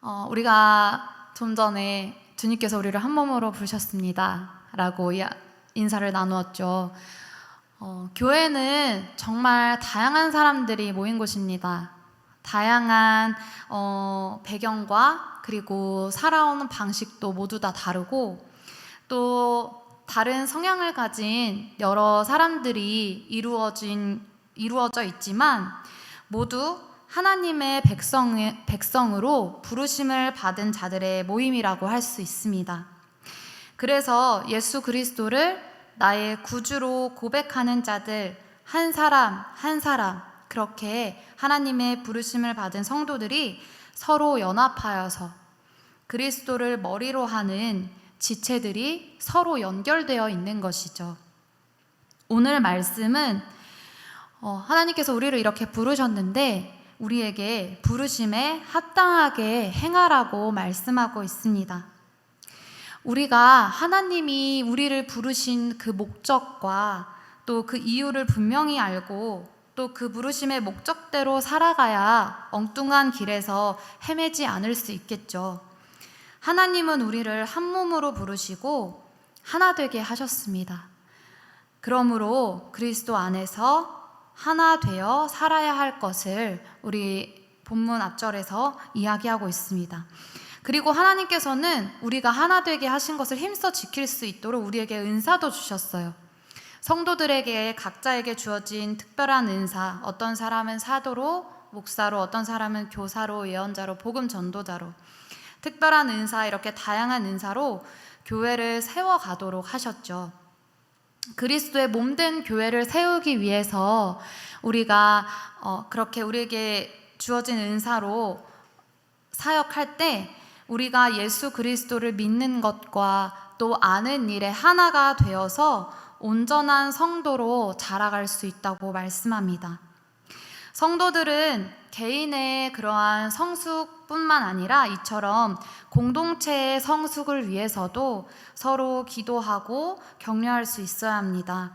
우리가 좀 전에 주님께서 우리를 한 몸으로 부르셨습니다 라고 인사를 나누었죠. 교회는 정말 다양한 사람들이 모인 곳입니다. 다양한 배경과 그리고 살아오는 방식도 모두 다 다르고 또 다른 성향을 가진 여러 사람들이 이루어져 있지만 모두 하나님의 백성으로 부르심을 받은 자들의 모임이라고 할 수 있습니다. 그래서 예수 그리스도를 나의 구주로 고백하는 자들 한 사람 한 사람, 그렇게 하나님의 부르심을 받은 성도들이 서로 연합하여서 그리스도를 머리로 하는 지체들이 서로 연결되어 있는 것이죠. 오늘 말씀은 하나님께서 우리를 이렇게 부르셨는데 우리에게 부르심에 합당하게 행하라고 말씀하고 있습니다. 우리가 하나님이 우리를 부르신 그 목적과 또 그 이유를 분명히 알고 또 그 부르심의 목적대로 살아가야 엉뚱한 길에서 헤매지 않을 수 있겠죠. 하나님은 우리를 한 몸으로 부르시고 하나 되게 하셨습니다. 그러므로 그리스도 안에서 하나 되어 살아야 할 것을 우리 본문 앞절에서 이야기하고 있습니다. 그리고 하나님께서는 우리가 하나 되게 하신 것을 힘써 지킬 수 있도록 우리에게 은사도 주셨어요. 성도들에게 각자에게 주어진 특별한 은사, 어떤 사람은 사도로, 목사로, 어떤 사람은 교사로, 예언자로, 복음 전도자로, 특별한 은사, 이렇게 다양한 은사로 교회를 세워가도록 하셨죠. 그리스도의 몸된 교회를 세우기 위해서 우리가 그렇게 우리에게 주어진 은사로 사역할 때 우리가 예수 그리스도를 믿는 것과 또 아는 일에 하나가 되어서 온전한 성도로 자라갈 수 있다고 말씀합니다. 성도들은 개인의 그러한 성숙뿐만 아니라 이처럼 공동체의 성숙을 위해서도 서로 기도하고 격려할 수 있어야 합니다.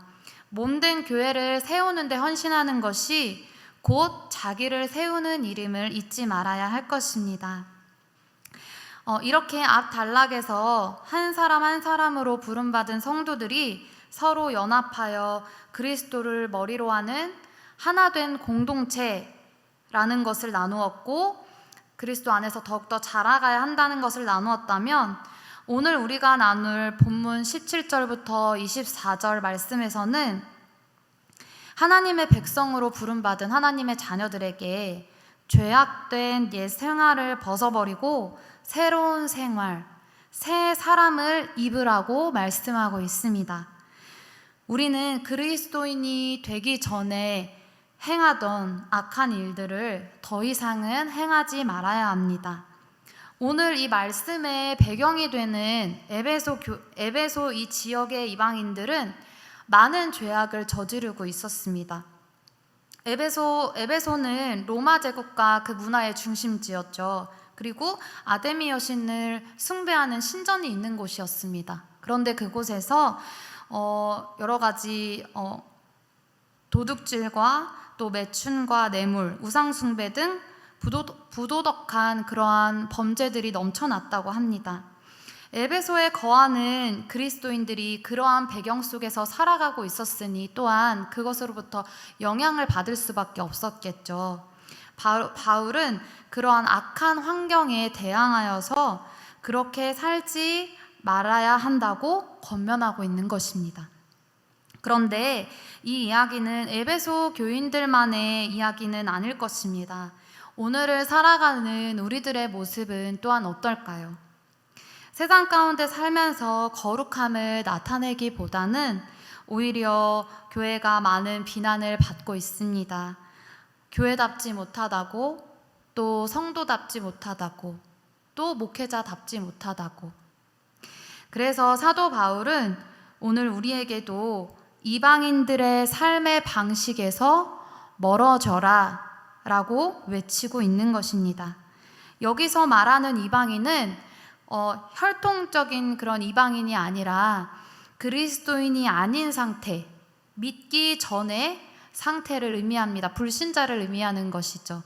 몸된 교회를 세우는 데 헌신하는 것이 곧 자기를 세우는 일임을 잊지 말아야 할 것입니다. 이렇게 앞 단락에서 한 사람 한 사람으로 부름받은 성도들이 서로 연합하여 그리스도를 머리로 하는 하나된 공동체라는 것을 나누었고 그리스도 안에서 더욱더 자라가야 한다는 것을 나누었다면 오늘 우리가 나눌 본문 17절부터 24절 말씀에서는 하나님의 백성으로 부름받은 하나님의 자녀들에게 죄악된 옛 생활을 벗어버리고 새로운 생활, 새 사람을 입으라고 말씀하고 있습니다. 우리는 그리스도인이 되기 전에 행하던 악한 일들을 더 이상은 행하지 말아야 합니다. 오늘 이 말씀의 배경이 되는 에베소 이 지역의 이방인들은 많은 죄악을 저지르고 있었습니다. 에베소는 로마 제국과 그 문화의 중심지였죠. 그리고 아데미 여신을 숭배하는 신전이 있는 곳이었습니다. 그런데 그곳에서 여러 가지 도둑질과 또 매춘과 뇌물, 우상숭배 등 부도덕한 그러한 범죄들이 넘쳐났다고 합니다. 에베소에 거하는 그리스도인들이 그러한 배경 속에서 살아가고 있었으니 또한 그것으로부터 영향을 받을 수밖에 없었겠죠. 바울은 그러한 악한 환경에 대항하여서 그렇게 살지 말아야 한다고 권면하고 있는 것입니다. 그런데 이 이야기는 에베소 교인들만의 이야기는 아닐 것입니다. 오늘을 살아가는 우리들의 모습은 또한 어떨까요? 세상 가운데 살면서 거룩함을 나타내기보다는 오히려 교회가 많은 비난을 받고 있습니다. 교회답지 못하다고, 또 성도답지 못하다고, 또 목회자답지 못하다고. 그래서 사도 바울은 오늘 우리에게도 이방인들의 삶의 방식에서 멀어져라 라고 외치고 있는 것입니다. 여기서 말하는 이방인은 혈통적인 그런 이방인이 아니라 그리스도인이 아닌 상태, 믿기 전의 상태를 의미합니다. 불신자를 의미하는 것이죠.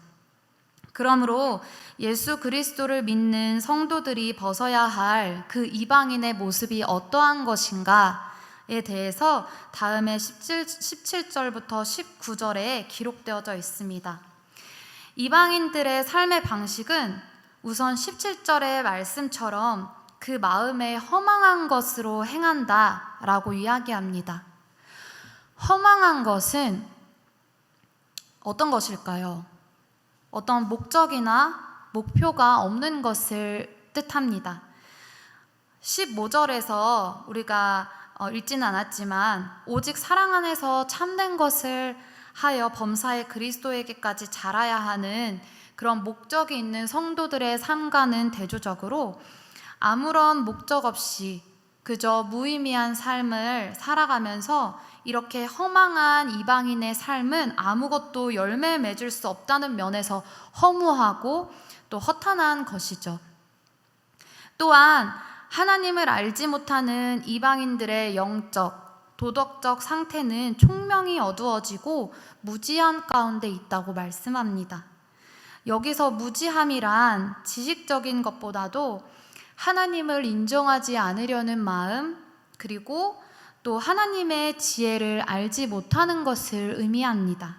그러므로 예수 그리스도를 믿는 성도들이 벗어야 할 그 이방인의 모습이 어떠한 것인가에 대해서 다음에 17절부터 19절에 기록되어져 있습니다. 이방인들의 삶의 방식은 우선 17절의 말씀처럼 그 마음에 허망한 것으로 행한다 라고 이야기합니다. 허망한 것은 어떤 것일까요? 어떤 목적이나 목표가 없는 것을 뜻합니다. 15절에서 우리가 읽지는 않았지만 오직 사랑 안에서 참된 것을 하여 범사의 그리스도에게까지 자라야 하는 그런 목적이 있는 성도들의 삶과는 대조적으로 아무런 목적 없이 그저 무의미한 삶을 살아가면서 이렇게 허망한 이방인의 삶은 아무것도 열매 맺을 수 없다는 면에서 허무하고 또 허탄한 것이죠. 또한 하나님을 알지 못하는 이방인들의 영적, 도덕적 상태는 총명히 어두워지고 무지한 가운데 있다고 말씀합니다. 여기서 무지함이란 지식적인 것보다도 하나님을 인정하지 않으려는 마음, 그리고 또 하나님의 지혜를 알지 못하는 것을 의미합니다.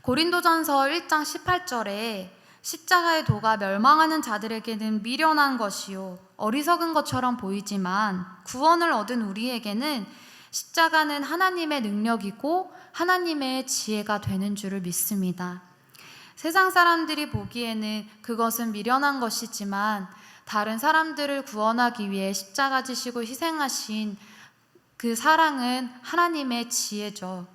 고린도전서 1장 18절에 십자가의 도가 멸망하는 자들에게는 미련한 것이요 어리석은 것처럼 보이지만 구원을 얻은 우리에게는 십자가는 하나님의 능력이고 하나님의 지혜가 되는 줄을 믿습니다. 세상 사람들이 보기에는 그것은 미련한 것이지만 다른 사람들을 구원하기 위해 십자가 지시고 희생하신 그 사랑은 하나님의 지혜죠.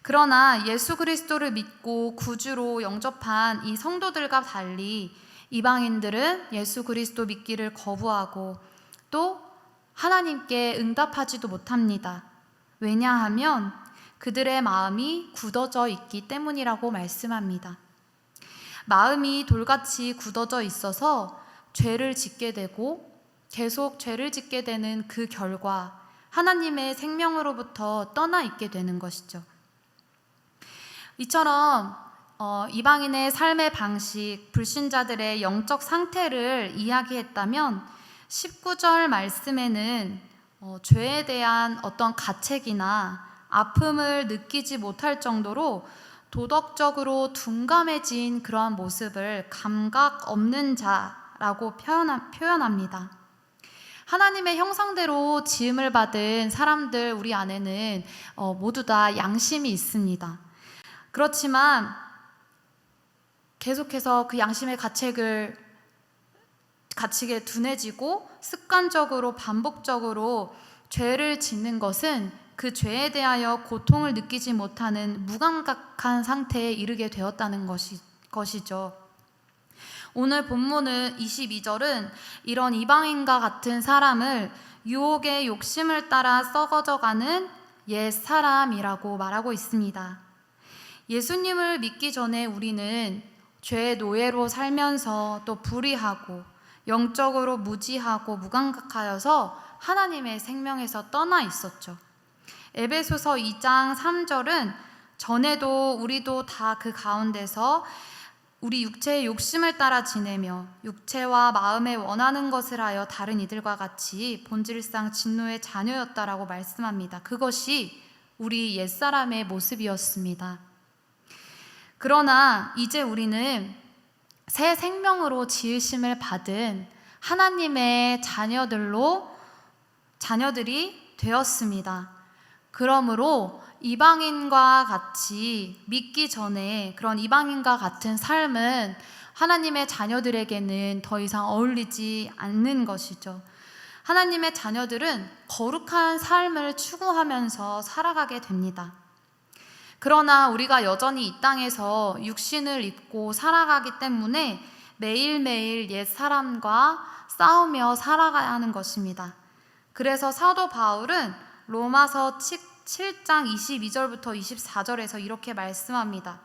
그러나 예수 그리스도를 믿고 구주로 영접한 이 성도들과 달리 이방인들은 예수 그리스도 믿기를 거부하고 또 하나님께 응답하지도 못합니다. 왜냐하면 그들의 마음이 굳어져 있기 때문이라고 말씀합니다. 마음이 돌같이 굳어져 있어서 죄를 짓게 되고 계속 죄를 짓게 되는 그 결과 하나님의 생명으로부터 떠나 있게 되는 것이죠. 이처럼 이방인의 삶의 방식, 불신자들의 영적 상태를 이야기했다면 19절 말씀에는 죄에 대한 어떤 가책이나 아픔을 느끼지 못할 정도로 도덕적으로 둔감해진 그러한 모습을 감각 없는 자라고 표현합니다. 하나님의 형상대로 지음을 받은 사람들 우리 안에는 모두 다 양심이 있습니다. 그렇지만 계속해서 그 양심의 가책에 둔해지고 습관적으로 반복적으로 죄를 짓는 것은 그 죄에 대하여 고통을 느끼지 못하는 무감각한 상태에 이르게 되었다는 것이죠. 오늘 본문은 22절은 이런 이방인과 같은 사람을 유혹의 욕심을 따라 썩어져가는 옛 사람이라고 말하고 있습니다. 예수님을 믿기 전에 우리는 죄의 노예로 살면서 또 불의하고 영적으로 무지하고 무감각하여서 하나님의 생명에서 떠나 있었죠. 에베소서 2장 3절은 전에도 우리도 다 그 가운데서 우리 육체의 욕심을 따라 지내며 육체와 마음에 원하는 것을 하여 다른 이들과 같이 본질상 진노의 자녀였다라고 말씀합니다. 그것이 우리 옛사람의 모습이었습니다. 그러나 이제 우리는 새 생명으로 지으심을 받은 하나님의 자녀들이 되었습니다. 그러므로 이방인과 같이 믿기 전에 그런 이방인과 같은 삶은 하나님의 자녀들에게는 더 이상 어울리지 않는 것이죠. 하나님의 자녀들은 거룩한 삶을 추구하면서 살아가게 됩니다. 그러나 우리가 여전히 이 땅에서 육신을 입고 살아가기 때문에 매일매일 옛 사람과 싸우며 살아가야 하는 것입니다. 그래서 사도 바울은 로마서 7장 22절부터 24절에서 이렇게 말씀합니다.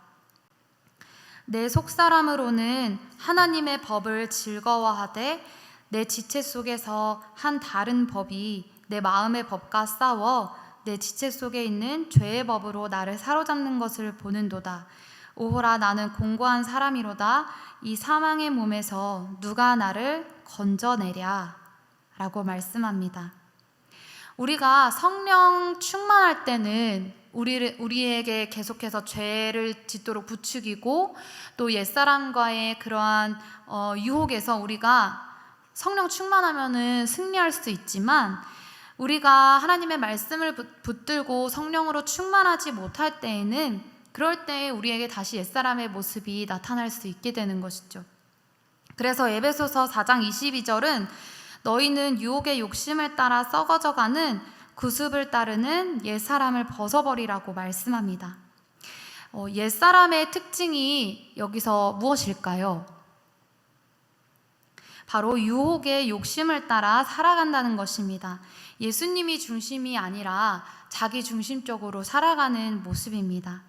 내 속사람으로는 하나님의 법을 즐거워하되 내 지체 속에서 한 다른 법이 내 마음의 법과 싸워 내 지체 속에 있는 죄의 법으로 나를 사로잡는 것을 보는도다. 오호라 나는 공고한 사람이로다. 이 사망의 몸에서 누가 나를 건져내랴 라고 말씀합니다. 우리가 성령 충만할 때는 우리에게 계속해서 죄를 짓도록 부추기고 또 옛사람과의 그러한 유혹에서 우리가 성령 충만하면은 승리할 수 있지만, 우리가 하나님의 말씀을 붙들고 성령으로 충만하지 못할 때에는 그럴 때 우리에게 다시 옛사람의 모습이 나타날 수 있게 되는 것이죠. 그래서 에베소서 4장 22절은 너희는 유혹의 욕심을 따라 썩어져가는 구습을 따르는 옛사람을 벗어버리라고 말씀합니다. 옛사람의 특징이 여기서 무엇일까요? 바로 유혹의 욕심을 따라 살아간다는 것입니다. 예수님이 중심이 아니라 자기 중심적으로 살아가는 모습입니다.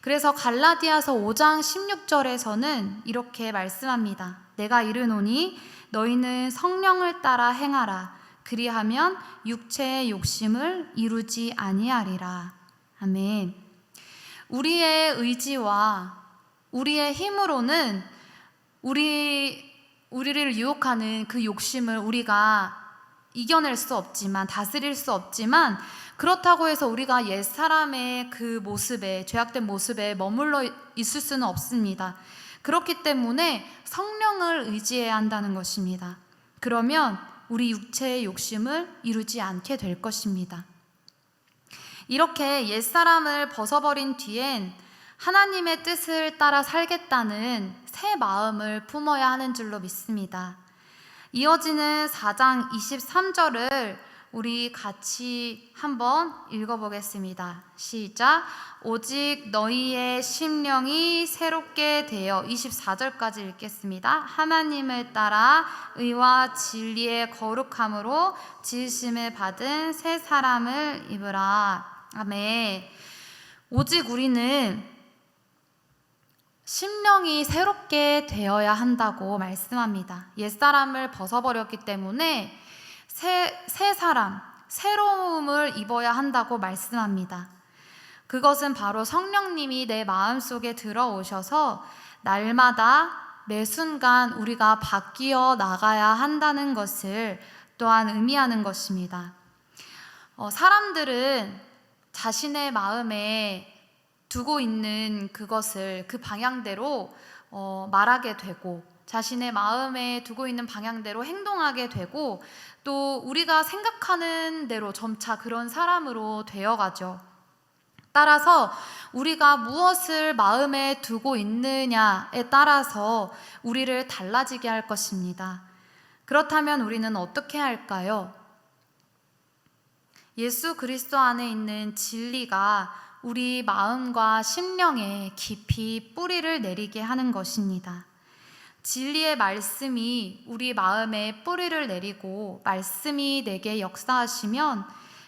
그래서 갈라디아서 5장 16절에서는 이렇게 말씀합니다. 내가 이르노니 너희는 성령을 따라 행하라. 그리하면 육체의 욕심을 이루지 아니하리라. 아멘. 우리의 의지와 우리의 힘으로는 우리를 유혹하는 그 욕심을 우리가 이겨낼 수 없지만, 다스릴 수 없지만, 그렇다고 해서 우리가 옛사람의 그 모습에, 죄악된 모습에 머물러 있을 수는 없습니다. 그렇기 때문에 성령을 의지해야 한다는 것입니다. 그러면 우리 육체의 욕심을 이루지 않게 될 것입니다. 이렇게 옛사람을 벗어버린 뒤엔 하나님의 뜻을 따라 살겠다는 새 마음을 품어야 하는 줄로 믿습니다. 이어지는 4장 23절을 우리 같이 한번 읽어보겠습니다. 시작. 오직 너희의 심령이 새롭게 되어, 24절까지 읽겠습니다. 하나님을 따라 의와 진리의 거룩함으로 지으심을 받은 새 사람을 입으라. 아멘. 오직 우리는 심령이 새롭게 되어야 한다고 말씀합니다. 옛사람을 벗어버렸기 때문에 새 사람, 새로움을 입어야 한다고 말씀합니다. 그것은 바로 성령님이 내 마음속에 들어오셔서 날마다 매 순간 우리가 바뀌어 나가야 한다는 것을 또한 의미하는 것입니다. 사람들은 자신의 마음에 두고 있는 그것을 그 방향대로 말하게 되고, 자신의 마음에 두고 있는 방향대로 행동하게 되고, 또 우리가 생각하는 대로 점차 그런 사람으로 되어가죠. 따라서 우리가 무엇을 마음에 두고 있느냐에 따라서 우리를 달라지게 할 것입니다. 그렇다면 우리는 어떻게 할까요? 예수 그리스도 안에 있는 진리가 우리 마음과 심령에 깊이 뿌리를 내리게 하는 것입니다. 진리의 말씀이 우리 마음에 뿌리를 내리고 말씀이 내게 역사하시면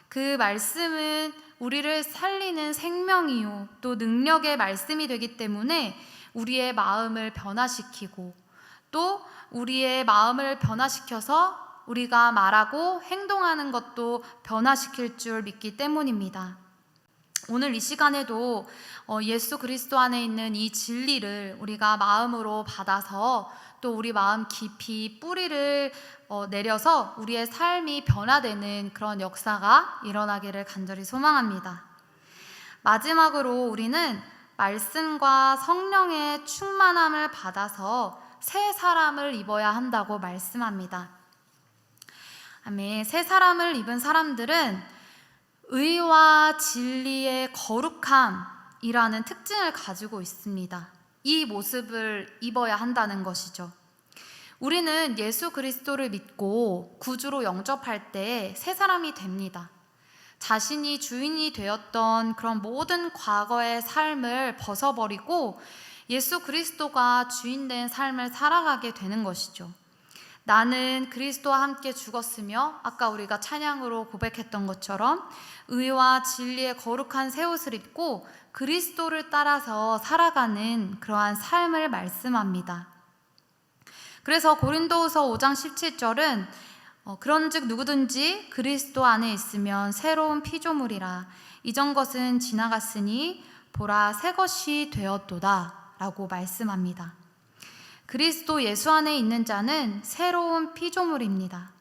그 말씀은 우리를 살리는 생명이요 또 능력의 말씀이 되기 때문에 우리의 마음을 변화시키고, 또 우리의 마음을 변화시켜서 우리가 말하고 행동하는 것도 변화시킬 줄 믿기 때문입니다. 오늘 이 시간에도 예수 그리스도 안에 있는 이 진리를 우리가 마음으로 받아서 또 우리 마음 깊이 뿌리를 내려서 우리의 삶이 변화되는 그런 역사가 일어나기를 간절히 소망합니다. 마지막으로 우리는 말씀과 성령의 충만함을 받아서 새 사람을 입어야 한다고 말씀합니다. 아멘. 새 사람을 입은 사람들은 의와 진리의 거룩함이라는 특징을 가지고 있습니다. 이 모습을 입어야 한다는 것이죠. 우리는 예수 그리스도를 믿고 구주로 영접할 때 새 사람이 됩니다. 자신이 주인이 되었던 그런 모든 과거의 삶을 벗어버리고 예수 그리스도가 주인된 삶을 살아가게 되는 것이죠. 나는 그리스도와 함께 죽었으며, 아까 우리가 찬양으로 고백했던 것처럼 의와 진리의 거룩한 새 옷을 입고 그리스도를 따라서 살아가는 그러한 삶을 말씀합니다. 그래서 고린도후서 5장 17절은 그런즉 누구든지 그리스도 안에 있으면 새로운 피조물이라. 이전 것은 지나갔으니 보라 새 것이 되었도다 라고 말씀합니다. 그리스도 예수 안에 있는 자는 새로운 피조물입니다.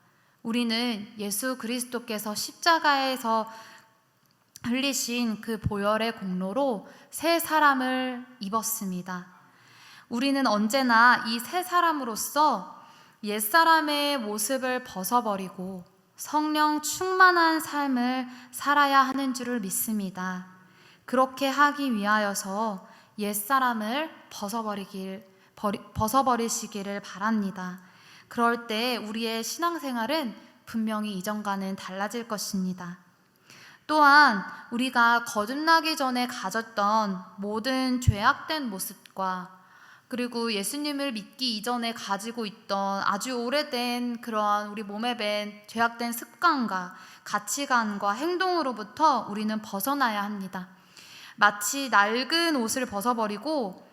우리는 예수 그리스도께서 십자가에서 흘리신 그 보혈의 공로로 새 사람을 입었습니다. 우리는 언제나 이 새 사람으로서 옛사람의 모습을 벗어버리고 성령 충만한 삶을 살아야 하는 줄을 믿습니다. 그렇게 하기 위하여서 옛사람을 벗어버리시기를 바랍니다. 그럴 때 우리의 신앙생활은 분명히 이전과는 달라질 것입니다. 또한 우리가 거듭나기 전에 가졌던 모든 죄악된 모습과 그리고 예수님을 믿기 이전에 가지고 있던 아주 오래된 그러한 우리 몸에 밴 죄악된 습관과 가치관과 행동으로부터 우리는 벗어나야 합니다. 마치 낡은 옷을 벗어버리고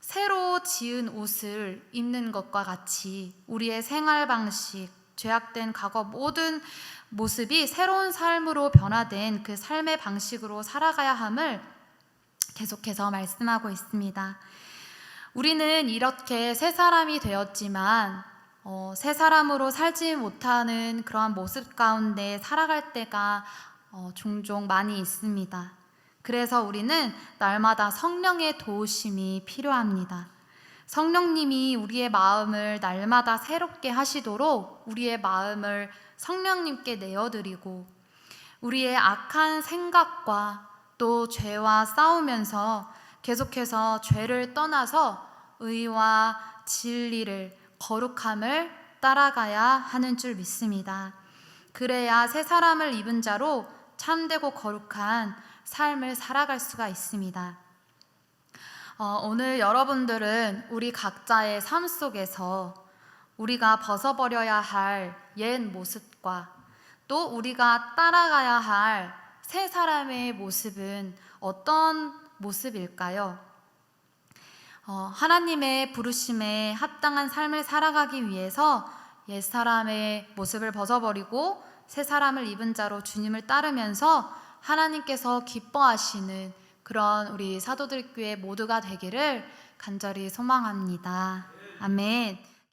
새로 지은 옷을 입는 것과 같이 우리의 생활 방식, 죄악된 과거 모든 모습이 새로운 삶으로 변화된 그 삶의 방식으로 살아가야 함을 계속해서 말씀하고 있습니다. 우리는 이렇게 새 사람이 되었지만 새 사람으로 살지 못하는 그러한 모습 가운데 살아갈 때가 종종 많이 있습니다. 그래서 우리는 날마다 성령의 도우심이 필요합니다. 성령님이 우리의 마음을 날마다 새롭게 하시도록 우리의 마음을 성령님께 내어드리고 우리의 악한 생각과 또 죄와 싸우면서 계속해서 죄를 떠나서 의와 진리를 거룩함을 따라가야 하는 줄 믿습니다. 그래야 새 사람을 입은 자로 참되고 거룩한 삶을 살아갈 수가 있습니다. 오늘 여러분들은 우리 각자의 삶 속에서 우리가 벗어버려야 할 옛 모습과 또 우리가 따라가야 할 새 사람의 모습은 어떤 모습일까요? 하나님의 부르심에 합당한 삶을 살아가기 위해서 옛 사람의 모습을 벗어버리고 새 사람을 입은 자로 주님을 따르면서 하나님께서 기뻐하시는 그런 우리 사도들 교회 모두가 되기를 간절히 소망합니다. 아멘.